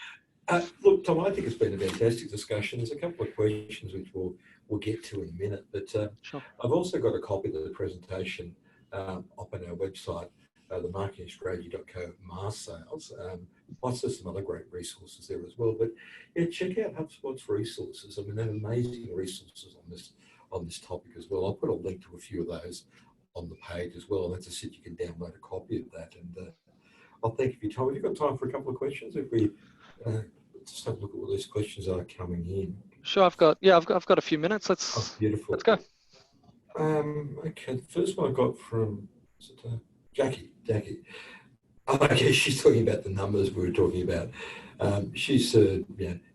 Look, Tom, I think it's been a fantastic discussion. There's a couple of questions which we'll get to in a minute, but Sure. I've also got a copy of the presentation up on our website the marketingstrategy.co Mars Sales. Plus, there's some other great resources there as well. But yeah, check out HubSpot's resources. I mean, they're amazing resources on this topic as well. I'll put a link to a few of those on the page as well. That's just it. You can download a copy of that. And I'll thank you for your time. Have you got time for a couple of questions? If we just have a look at what these questions are coming in. Sure, I've got a few minutes. Beautiful. Let's go. Okay, the first one I got from Jackie. Okay, she's talking about the numbers we were talking about. She said,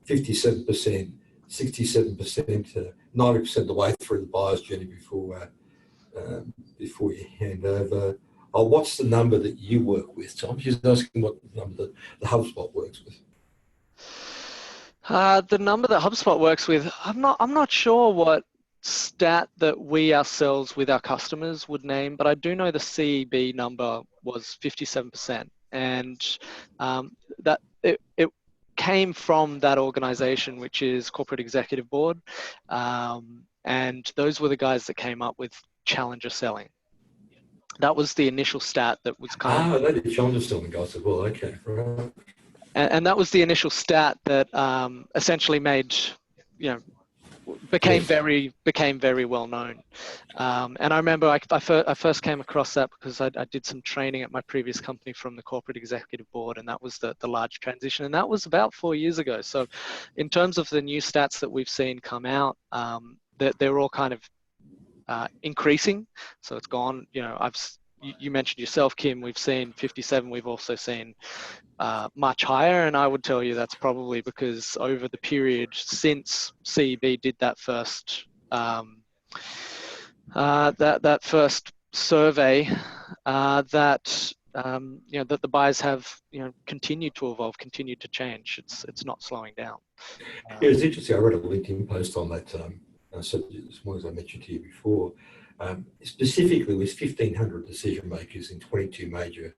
57%, 67%, 90% of the way through the buyer's journey before you hand over. Oh, what's the number that you work with, Tom? She's asking what number that the HubSpot works with. The number that HubSpot works with, I'm not sure what stat that we ourselves with our customers would name, but I do know the CEB number was 57%, and that it came from that organization, which is Corporate Executive Board, and those were the guys that came up with challenger selling. That was the initial stat that was kind of... that is challenger selling guys as well. Okay, right. And that was the initial stat that essentially made, became very well known. And I remember I first came across that because I did some training at my previous company from the Corporate Executive Board, and that was the large transition. And that was about 4 years ago. So in terms of the new stats that we've seen come out, they're all kind of increasing. So it's gone, you mentioned yourself, Kim, we've seen 57, we've also seen much higher, and I would tell you that's probably because over the period since CEB did that first that first survey, that the buyers have continued to evolve, continued to change. It's not slowing down. Yeah, it's interesting. I read a LinkedIn post on that subject this morning, as I mentioned to you before. Specifically, with 1,500 decision makers in 22 major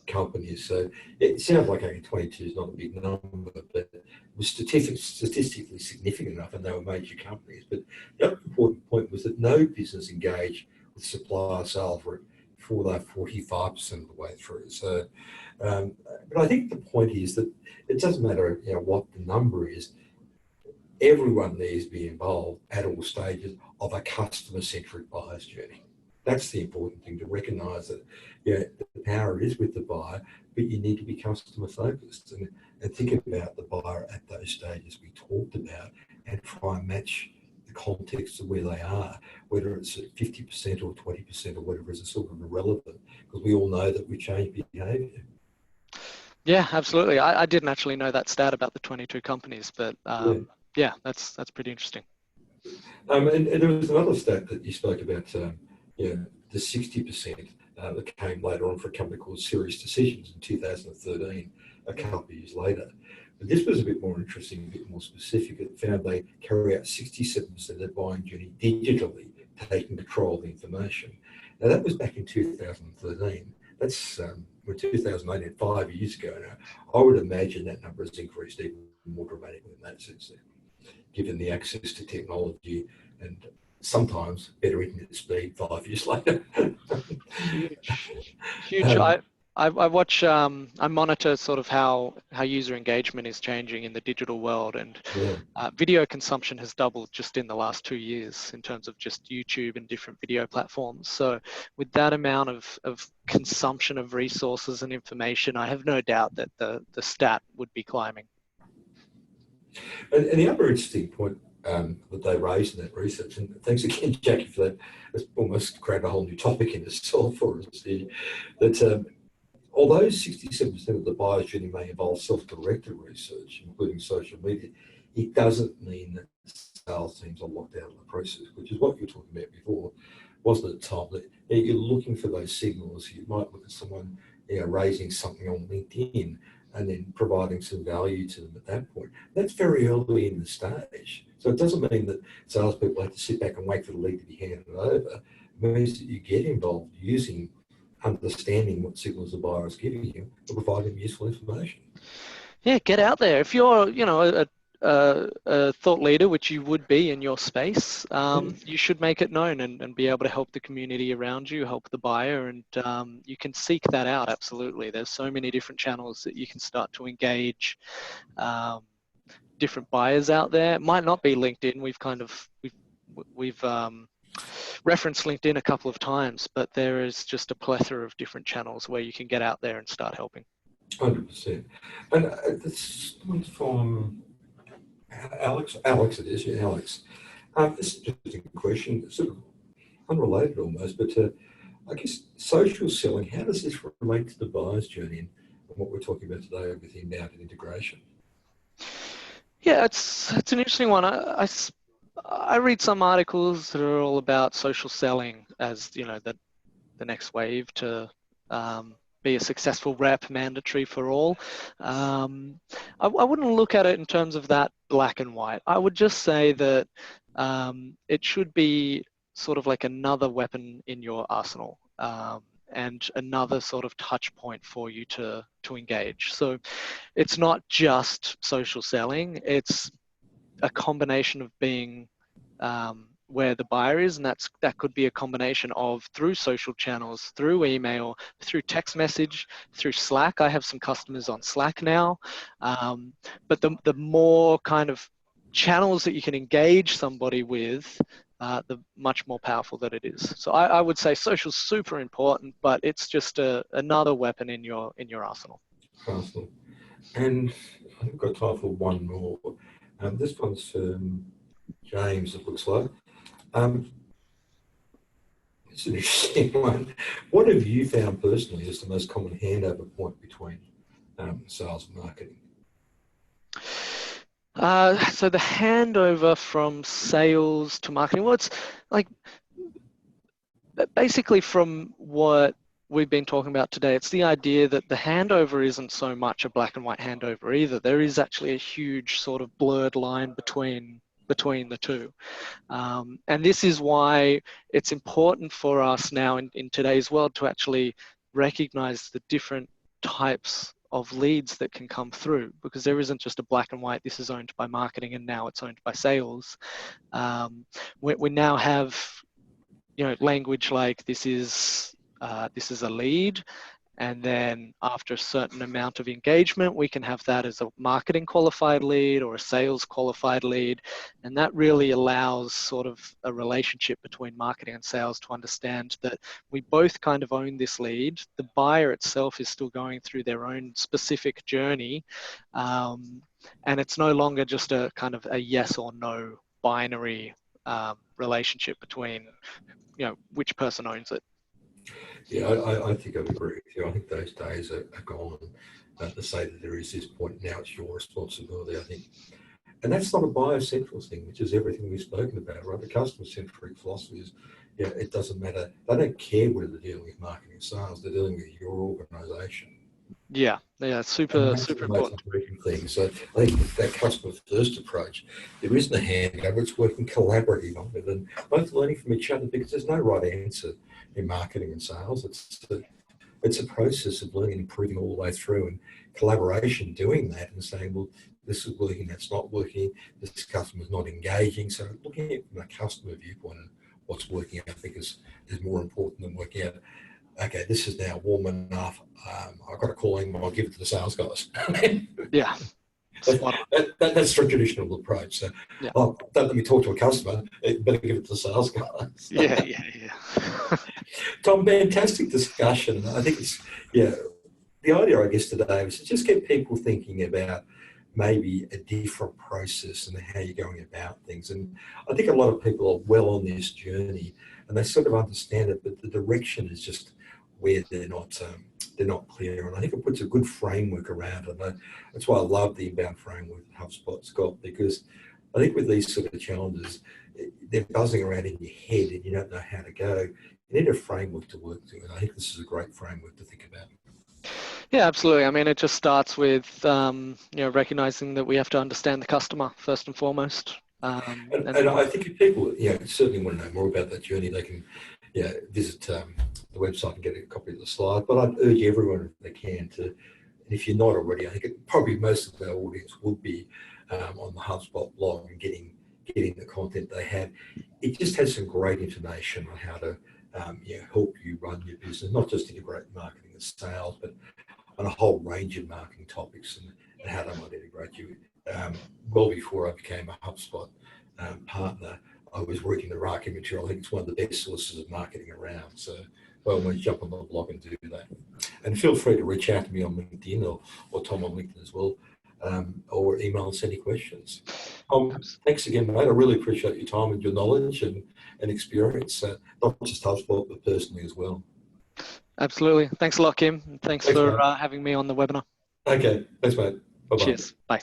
companies. So it sounds like only 22 is not a big number, but it was statistically significant enough, and they were major companies. But the other important point was that no business engaged with supplier sales for that 45% of the way through. So, but I think the point is that it doesn't matter what the number is. Everyone needs to be involved at all stages of a customer-centric buyer's journey. That's the important thing, to recognise that the power is with the buyer, but you need to be customer-focused and think about the buyer at those stages we talked about, and try and match the context of where they are, whether it's at 50% or 20% or whatever is sort of irrelevant, because we all know that we change behaviour. Yeah, absolutely. I didn't actually know that stat about the 22 companies, but yeah, that's pretty interesting. And there was another stat that you spoke about, the 60% that came later on for a company called Serious Decisions in 2013, a couple of years later. But this was a bit more interesting, a bit more specific. It found they carry out 67% of their buying journey digitally, taking control of the information. Now, that was back in 2013. That's 2018, 5 years ago now. I would imagine that number has increased even more dramatically in that sense there, given the access to technology and sometimes better internet speed 5 years later. Huge. I watch, I monitor sort of how user engagement is changing in the digital world, and video consumption has doubled just in the last 2 years in terms of just YouTube and different video platforms. So with that amount of consumption of resources and information, I have no doubt that the stat would be climbing. And the other interesting point that they raised in that research, and thanks again, Jackie, for that, it's almost created a whole new topic in itself for us here, that although 67% of the buyer's journey may involve self-directed research, including social media, it doesn't mean that sales teams are locked out of the process, which is what you were talking about before, wasn't it, Tom? That you're looking for those signals. You might look at someone raising something on LinkedIn and then providing some value to them at that point. That's very early in the stage. So it doesn't mean that salespeople have to sit back and wait for the lead to be handed over. It means that you get involved using understanding what signals the buyer is giving you to provide them useful information. Yeah, get out there. If you're, a thought leader, which you would be in your space, you should make it known and be able to help the community around you, help the buyer, and you can seek that out. Absolutely, there's so many different channels that you can start to engage different buyers out there. It might not be LinkedIn. We've referenced LinkedIn a couple of times, but there is just a plethora of different channels where you can get out there and start helping. 100%. And this one's from Alex. Alex, it is, yeah, Alex. This is just a question, sort of unrelated almost, but I guess social selling, how does this relate to the buyer's journey and what we're talking about today with inbound and integration? Yeah, it's an interesting one. I read some articles that are all about social selling as, you know, the next wave to be a successful rep, mandatory for all. I wouldn't look at it in terms of that black and white. I would just say that it should be sort of like another weapon in your arsenal, and another sort of touch point for you to engage. So it's not just social selling, it's a combination of being where the buyer is, and that could be a combination of through social channels, through email, through text message, through Slack. I have some customers on Slack now, but the more kind of channels that you can engage somebody with, the much more powerful that it is. So I would say social is super important, but it's just another weapon in your arsenal. Arsenal. And I think I've got time for one more. This one's James, it looks like. It's an interesting one. What have you found personally as the most common handover point between sales and marketing? So the handover from sales to marketing, well, it's like basically from what we've been talking about today, it's the idea that the handover isn't so much a black and white handover either. There is actually a huge sort of blurred line between the two. And this is why it's important for us now in today's world to actually recognize the different types of leads that can come through, because there isn't just a black and white, this is owned by marketing and now it's owned by sales. We now have, you know, language like this is a lead, and then after a certain amount of engagement, we can have that as a marketing qualified lead or a sales qualified lead. And that really allows sort of a relationship between marketing and sales to understand that we both kind of own this lead. The buyer itself is still going through their own specific journey. And it's no longer just a kind of a yes or no binary relationship between, you know, which person owns it. Yeah, I think I'd agree with you. I think those days are gone. To say that there is this point now, it's your responsibility, I think. And that's not a buyer-central thing, which is everything we've spoken about, right? The customer-centric philosophy is, yeah, it doesn't matter. They don't care whether they're dealing with marketing and sales. They're dealing with your organisation. Yeah, super important Thing. So I think that customer first approach, there isn't a handover, it's working collaboratively on it and both learning from each other, because there's no right answer in marketing and sales. It's a process of learning and improving all the way through, and collaboration doing that and saying, well, this is working, that's not working, this customer's not engaging. So looking at it from a customer viewpoint and what's working, I think is more important than working out, okay, this is now warm enough. I've got a call in, I'll give it to the sales guys. Yeah. That's the traditional approach. So, yeah. Oh, don't let me talk to a customer, better give it to the sales guys. Yeah. Tom, fantastic discussion. I think it's, the idea, I guess, today was to just get people thinking about maybe a different process and how you're going about things. And I think a lot of people are well on this journey and they sort of understand it, but the direction is just where they're not clear. And I think it puts a good framework around it. And that's why I love the inbound framework that HubSpot's got, because I think with these sort of challenges, they're buzzing around in your head and you don't know how to go. You need a framework to work to, and I think this is a great framework to think about. Yeah, absolutely. I mean, it just starts with recognizing that we have to understand the customer first and foremost. And I think if people certainly want to know more about that journey, they can visit the website and get a copy of the slide. But I'd urge everyone, if they can, to, and if you're not already, I think probably most of our audience would be, on the HubSpot blog and getting the content they have. It just has some great information on how to help you run your business, not just integrate marketing and sales, but on a whole range of marketing topics and how they might integrate you. Well before I became a HubSpot partner, I was working the marketing material. I think it's one of the best sources of marketing around. So by all means, jump on the blog and do that. And feel free to reach out to me on LinkedIn or Tom on LinkedIn as well, or email us any questions. Thanks again, mate. I really appreciate your time and your knowledge and experience, not just HubSpot, but personally as well. Absolutely. Thanks a lot, Kim. Thanks for having me on the webinar. Okay. Thanks, mate. Bye-bye. Cheers. Bye.